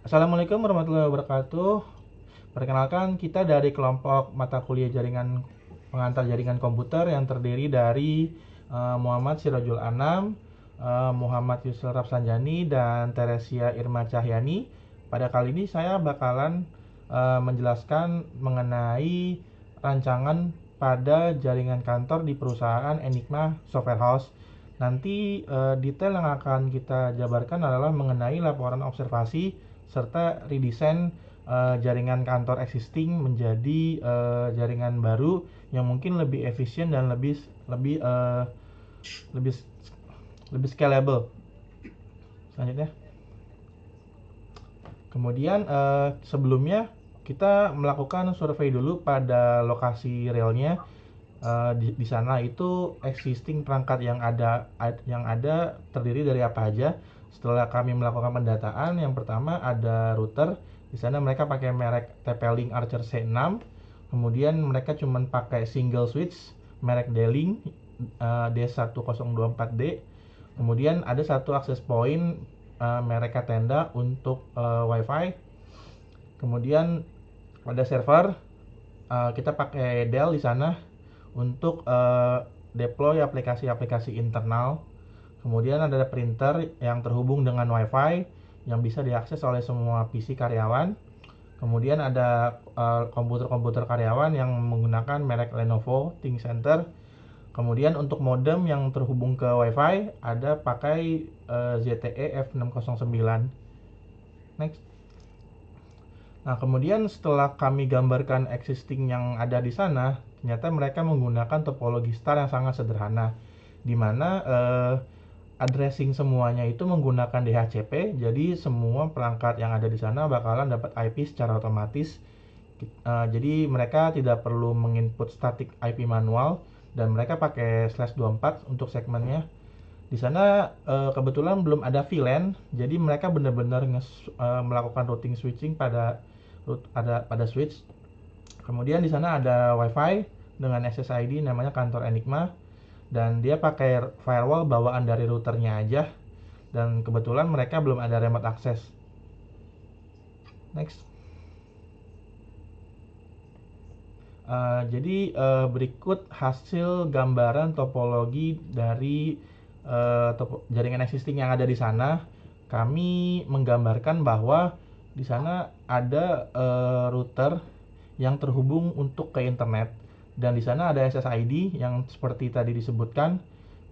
Assalamualaikum warahmatullahi wabarakatuh. Perkenalkan, kita dari kelompok mata kuliah jaringan pengantar jaringan komputer yang terdiri dari Muhammad Sirojul Anam, Muhammad Yusuf Rafsanjani, dan Teresia Irma Cahyani. Pada kali ini saya bakalan menjelaskan mengenai rancangan pada jaringan kantor di perusahaan Enigma Software House. Nanti detail yang akan kita jabarkan adalah mengenai laporan observasi serta redesign jaringan kantor existing menjadi jaringan baru yang mungkin lebih efisien dan lebih uh, lebih lebih scalable. Selanjutnya, kemudian sebelumnya kita melakukan survei dulu pada lokasi realnya. Di sana itu existing perangkat yang ada terdiri dari apa aja. Setelah kami melakukan pendataan, yang pertama ada router. Di sana mereka pakai merek TP-Link Archer C6. Kemudian mereka cuma pakai single switch merek D-Link D1024D. Kemudian ada satu access point merek Katenda untuk WiFi. Kemudian ada server, kita pakai Dell di sana untuk deploy aplikasi-aplikasi internal. Kemudian ada printer yang terhubung dengan WiFi yang bisa diakses oleh semua PC karyawan. Kemudian ada komputer-komputer karyawan yang menggunakan merek Lenovo ThinkCenter. Kemudian untuk modem yang terhubung ke WiFi ada pakai ZTE F609. Next. Nah, kemudian setelah kami gambarkan existing yang ada di sana, ternyata mereka menggunakan topologi star yang sangat sederhana, di mana addressing semuanya itu menggunakan DHCP. Jadi semua perangkat yang ada di sana bakalan dapat IP secara otomatis. Jadi mereka tidak perlu menginput static IP manual dan mereka pakai /24 untuk segmennya. Di sana kebetulan belum ada VLAN, jadi mereka benar-benar melakukan routing switching pada switch. Kemudian di sana ada WiFi dengan SSID namanya kantor Enigma, dan dia pakai firewall bawaan dari routernya aja, dan kebetulan mereka belum ada remote access. Next. Jadi berikut hasil gambaran topologi dari jaringan existing yang ada di sana. Kami menggambarkan bahwa di sana ada router yang terhubung untuk ke internet, dan di sana ada SSID yang seperti tadi disebutkan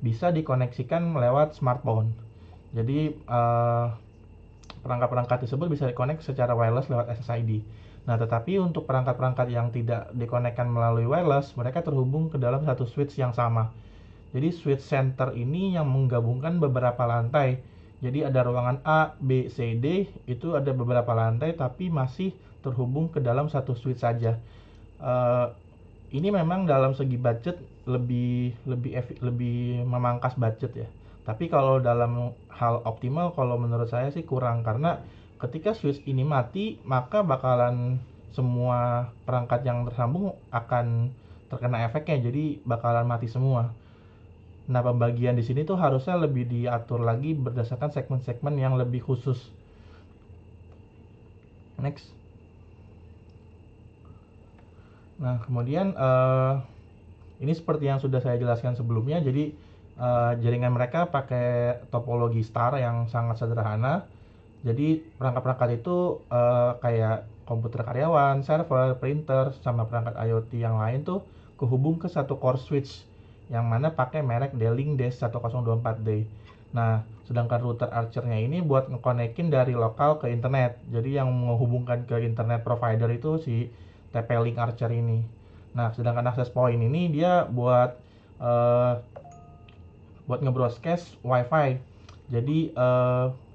bisa dikoneksikan lewat smartphone. Jadi perangkat-perangkat tersebut bisa dikonek secara wireless lewat SSID. Nah, tetapi untuk perangkat-perangkat yang tidak dikonekkan melalui wireless, mereka terhubung ke dalam satu switch yang sama. Jadi switch center ini yang menggabungkan beberapa lantai. Jadi ada ruangan A, B, C, D, itu ada beberapa lantai tapi masih terhubung ke dalam satu switch saja. Ini memang dalam segi budget lebih memangkas budget ya. Tapi kalau dalam hal optimal, kalau menurut saya sih kurang, karena ketika switch ini mati, maka bakalan semua perangkat yang tersambung akan terkena efeknya, jadi bakalan mati semua. Nah, pembagian di sini tuh harusnya lebih diatur lagi berdasarkan segmen-segmen yang lebih khusus. Next. Nah, kemudian ini seperti yang sudah saya jelaskan sebelumnya. Jadi jaringan mereka pakai topologi star yang sangat sederhana. Jadi perangkat-perangkat itu kayak komputer karyawan, server, printer, sama perangkat IoT yang lain tuh kehubung ke satu core switch yang mana pakai merek D-Link D1024D. Nah, sedangkan router Archer-nya ini buat ngekonekin dari lokal ke internet. Jadi yang menghubungkan ke internet provider itu si TP-Link Archer ini. Nah, sedangkan access point ini dia uh, buat nge-broadcast WiFi. Jadi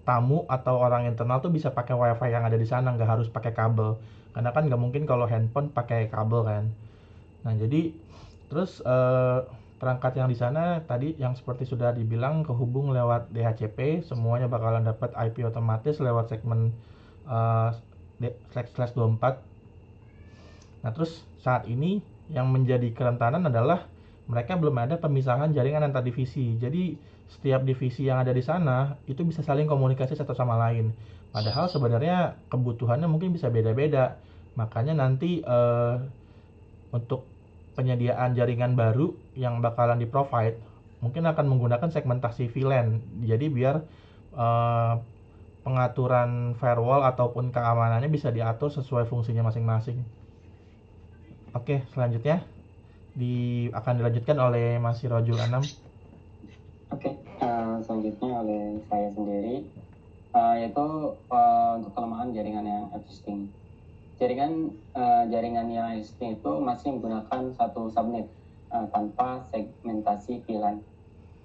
tamu atau orang internal tuh bisa pakai WiFi yang ada di sana, nggak harus pakai kabel. Karena kan nggak mungkin kalau handphone pakai kabel kan. Nah, jadi terus perangkat yang di sana tadi yang seperti sudah dibilang kehubung lewat DHCP, semuanya bakalan dapat IP otomatis lewat segmen /24. Nah, terus saat ini yang menjadi kerentanan adalah mereka belum ada pemisahan jaringan antar divisi. Jadi setiap divisi yang ada di sana itu bisa saling komunikasi satu sama lain. Padahal sebenarnya kebutuhannya mungkin bisa beda-beda. Makanya nanti untuk penyediaan jaringan baru yang bakalan di-provide mungkin akan menggunakan segmentasi VLAN. Jadi biar eh, pengaturan firewall ataupun keamanannya bisa diatur sesuai fungsinya masing-masing. Oke, selanjutnya akan dilanjutkan oleh Mas Sirojul Anam. Oke, selanjutnya oleh saya sendiri, yaitu untuk kelemahan jaringan yang existing. Jaringan yang existing itu masih menggunakan satu subnet tanpa segmentasi VLAN,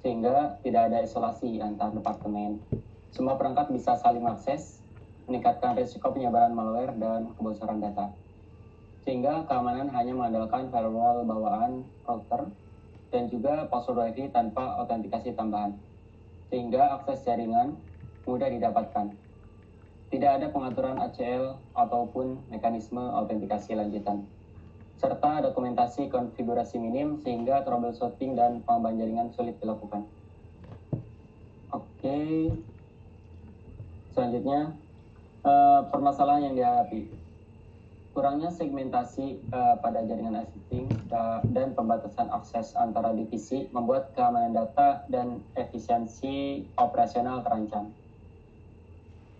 sehingga tidak ada isolasi antar departemen. Semua perangkat bisa saling akses, meningkatkan risiko penyebaran malware dan kebocoran data. Sehingga keamanan hanya mengandalkan firewall bawaan router dan juga password WiFi tanpa autentikasi tambahan, sehingga akses jaringan mudah didapatkan. Tidak ada pengaturan ACL ataupun mekanisme autentikasi lanjutan, serta dokumentasi konfigurasi minim sehingga troubleshooting dan pengembangan jaringan sulit dilakukan. Oke, selanjutnya permasalahan yang dihadapi. Kurangnya segmentasi pada jaringan existing dan pembatasan akses antara divisi membuat keamanan data dan efisiensi operasional terancam.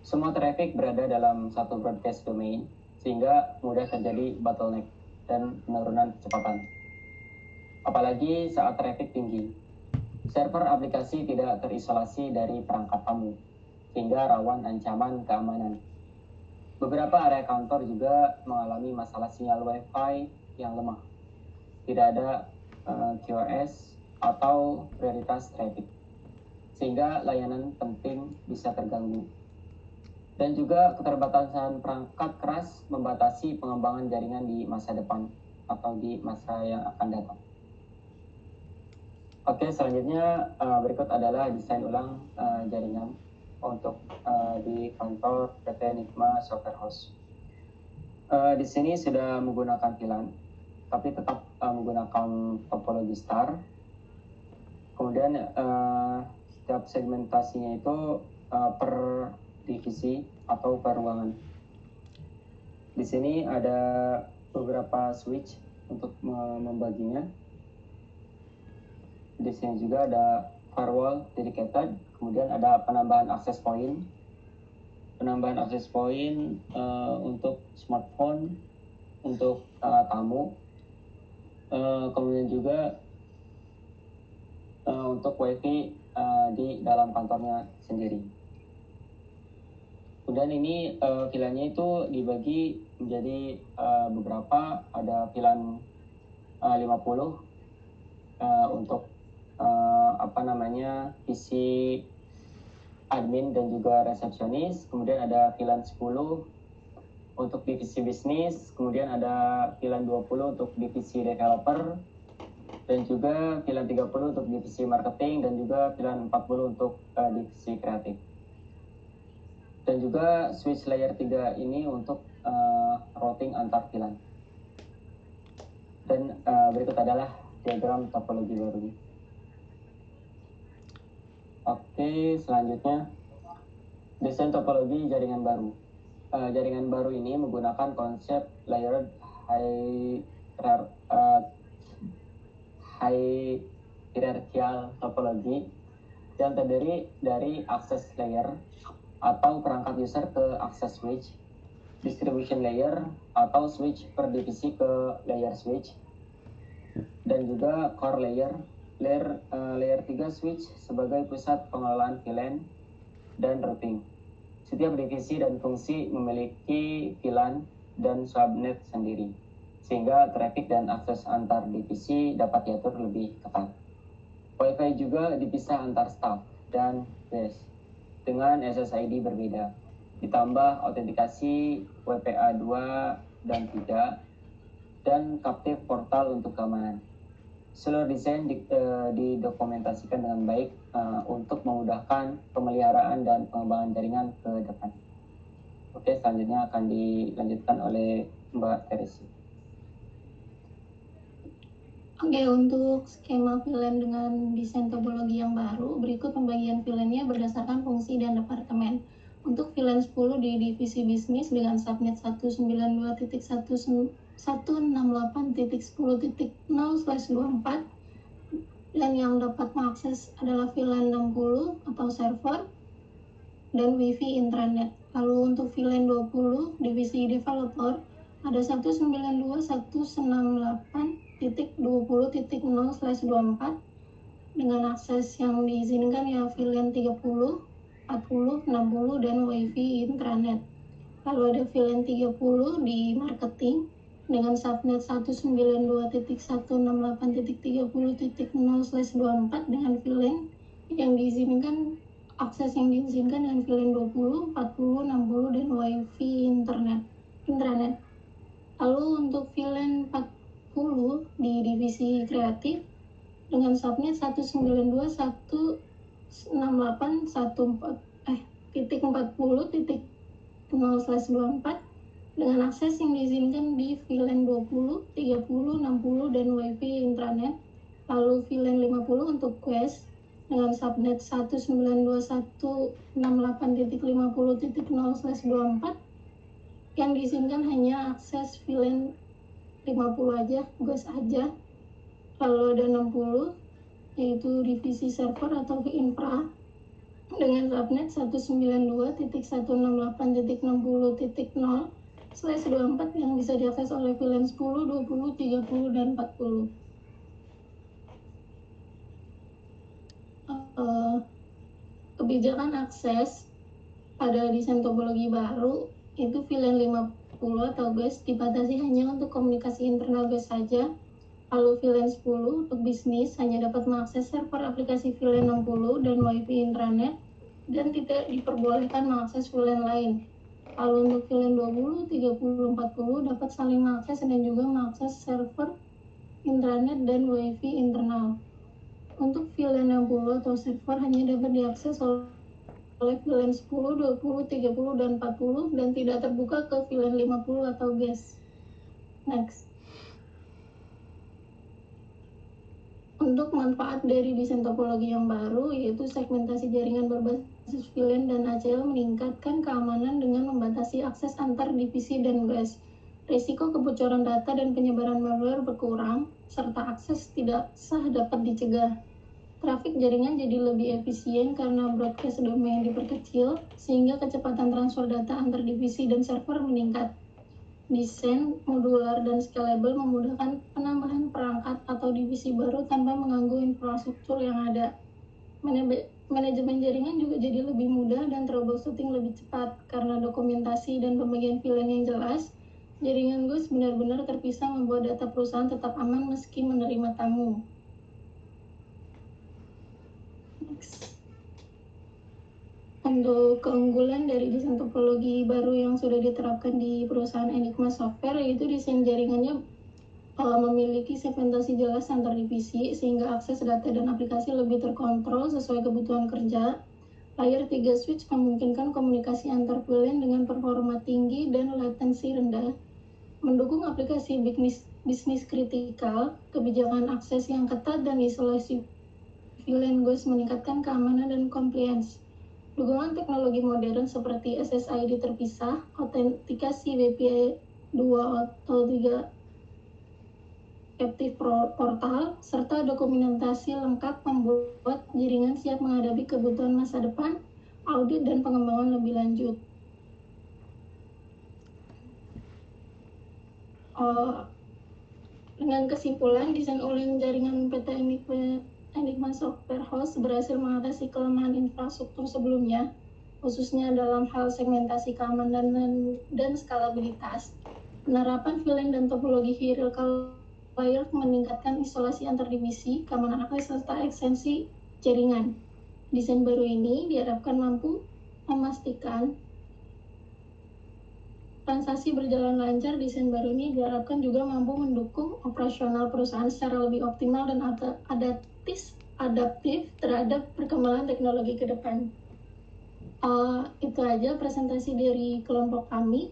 Semua traffic berada dalam satu broadcast domain, sehingga mudah terjadi bottleneck dan penurunan kecepatan. Apalagi saat traffic tinggi, server aplikasi tidak terisolasi dari perangkat tamu, sehingga rawan ancaman keamanan. Beberapa area kantor juga mengalami masalah sinyal Wi-Fi yang lemah. Tidak ada QoS atau prioritas traffic, sehingga layanan penting bisa terganggu. Dan juga keterbatasan perangkat keras membatasi pengembangan jaringan di masa depan atau di masa yang akan datang. Oke, selanjutnya berikut adalah desain ulang jaringan untuk di kantor PT Nikma Software House. Di sini sudah menggunakan VLAN, tapi tetap menggunakan topologi star. Kemudian setiap segmentasinya itu per divisi atau per ruangan. Di sini ada beberapa switch untuk membaginya. Di sini juga ada firewall dedicated, kemudian ada penambahan access point. Penambahan access point untuk smartphone, untuk tamu, kemudian juga untuk WiFi di dalam kantornya sendiri. Kemudian ini VLAN-nya itu dibagi menjadi beberapa, ada VLAN 50 untuk PC admin dan juga resepsionis. Kemudian ada VLAN 10 untuk divisi bisnis, kemudian ada VLAN 20 untuk divisi developer, dan juga VLAN 30 untuk divisi marketing, dan juga VLAN 40 untuk divisi kreatif. Dan juga switch layer 3 ini untuk routing antar VLAN. Dan berikut adalah diagram topologi barunya. Oke, selanjutnya desain topologi jaringan baru. Jaringan baru ini menggunakan konsep layered hierarchical topologi yang terdiri dari access layer atau perangkat user ke access switch, distribution layer atau switch per divisi ke layer switch, dan juga core layer. Layer 3 switch sebagai pusat pengelolaan VLAN dan routing. Setiap divisi dan fungsi memiliki VLAN dan subnet sendiri, sehingga traffic dan akses antar divisi dapat diatur lebih ketat. Wi-Fi juga dipisah antar staff dan desk dengan SSID berbeda, ditambah autentikasi WPA 2 dan 3, dan captive portal untuk keamanan. Seluruh desain didokumentasikan dengan baik untuk memudahkan pemeliharaan dan pengembangan jaringan ke depan. Oke, selanjutnya akan dilanjutkan oleh Mbak Teresi. Oke, untuk skema VLAN dengan desain topologi yang baru, berikut pembagian VLAN-nya berdasarkan fungsi dan departemen. Untuk VLAN 10 di divisi bisnis dengan subnet 192.168.10.0/24 dan yang dapat mengakses adalah VLAN 60 atau server dan WiFi intranet. Lalu untuk VLAN 20 divisi developer ada 192.168.20.0/24 dengan akses yang diizinkan ya VLAN 30, 40, 60 dan WiFi intranet. Lalu ada VLAN 30 di marketing dengan subnet 192.168.30.0/24 dengan VLAN yang diizinkan dengan VLAN 20, 40, 60 dan WiFi intranet. Lalu untuk VLAN 40 di divisi kreatif dengan subnet 192.168.40.0/24 dengan akses yang diizinkan di VLAN 20, 30, 60 dan WiFi intranet. Lalu VLAN 50 untuk Quest dengan subnet 192.168.50.0/24 yang diizinkan hanya akses VLAN 50 aja, Quest aja. Lalu ada 60 yaitu divisi server atau infra dengan subnet 192.168.60.0/24 yang bisa diakses oleh VLAN 10, 20, 30 dan 40. Kebijakan akses pada desain topologi baru itu VLAN 50 atau GES dibatasi hanya untuk komunikasi internal GES saja. Lalu VLAN 10 untuk bisnis hanya dapat mengakses server aplikasi VLAN 60 dan WiFi intranet dan tidak diperbolehkan mengakses VLAN lain. Lalu untuk VLAN 20, 30, 40 dapat saling mengakses dan juga mengakses server intranet dan WiFi internal. Untuk VLAN 60 atau server hanya dapat diakses oleh VLAN 10, 20, 30, dan 40 dan tidak terbuka ke VLAN 50 atau GES. Next. Untuk manfaat dari desain topologi yang baru, yaitu segmentasi jaringan berbasis VLAN dan ACL meningkatkan keamanan dengan membatasi akses antar divisi dan GES. Risiko kebocoran data dan penyebaran malware berkurang, serta akses tidak sah dapat dicegah. Trafik jaringan jadi lebih efisien karena broadcast domain diperkecil, sehingga kecepatan transfer data antar divisi dan server meningkat. Desain modular dan scalable memudahkan penambahan perangkat atau divisi baru tanpa mengganggu infrastruktur yang ada. Manajemen jaringan juga jadi lebih mudah dan troubleshooting lebih cepat karena dokumentasi dan pembagian VLAN yang jelas. Jaringan GES benar-benar terpisah membuat data perusahaan tetap aman meski menerima tamu. Next. Untuk keunggulan dari desain topologi baru yang sudah diterapkan di perusahaan Enigma Software, yaitu desain jaringannya memiliki segmentasi jelas antar divisi sehingga akses data dan aplikasi lebih terkontrol sesuai kebutuhan kerja. Layer 3 switch memungkinkan komunikasi antar VLAN dengan performa tinggi dan latensi rendah. Mendukung aplikasi bisnis kritikal, kebijakan akses yang ketat dan isolasi VLAN GES meningkatkan keamanan dan compliance. Dukungan teknologi modern seperti SSID terpisah, autentikasi WPA 2 atau 3 Active Portal, serta dokumentasi lengkap membuat jaringan siap menghadapi kebutuhan masa depan, audit, dan pengembangan lebih lanjut. Dengan kesimpulan, desain ulang jaringan PT Enigma Software House berhasil mengatasi kelemahan infrastruktur sebelumnya, khususnya dalam hal segmentasi keamanan dan skalabilitas. Penerapan VLAN dan topologi hierarchical layer meningkatkan isolasi antar divisi, keamanan akses, serta ekstensi jaringan. Desain baru ini diharapkan mampu memastikan transaksi berjalan lancar. Desain baru ini diharapkan juga mampu mendukung operasional perusahaan secara lebih optimal dan adaptif terhadap perkembangan teknologi ke depan. Itu aja presentasi dari kelompok kami.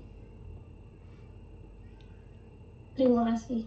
Terima kasih.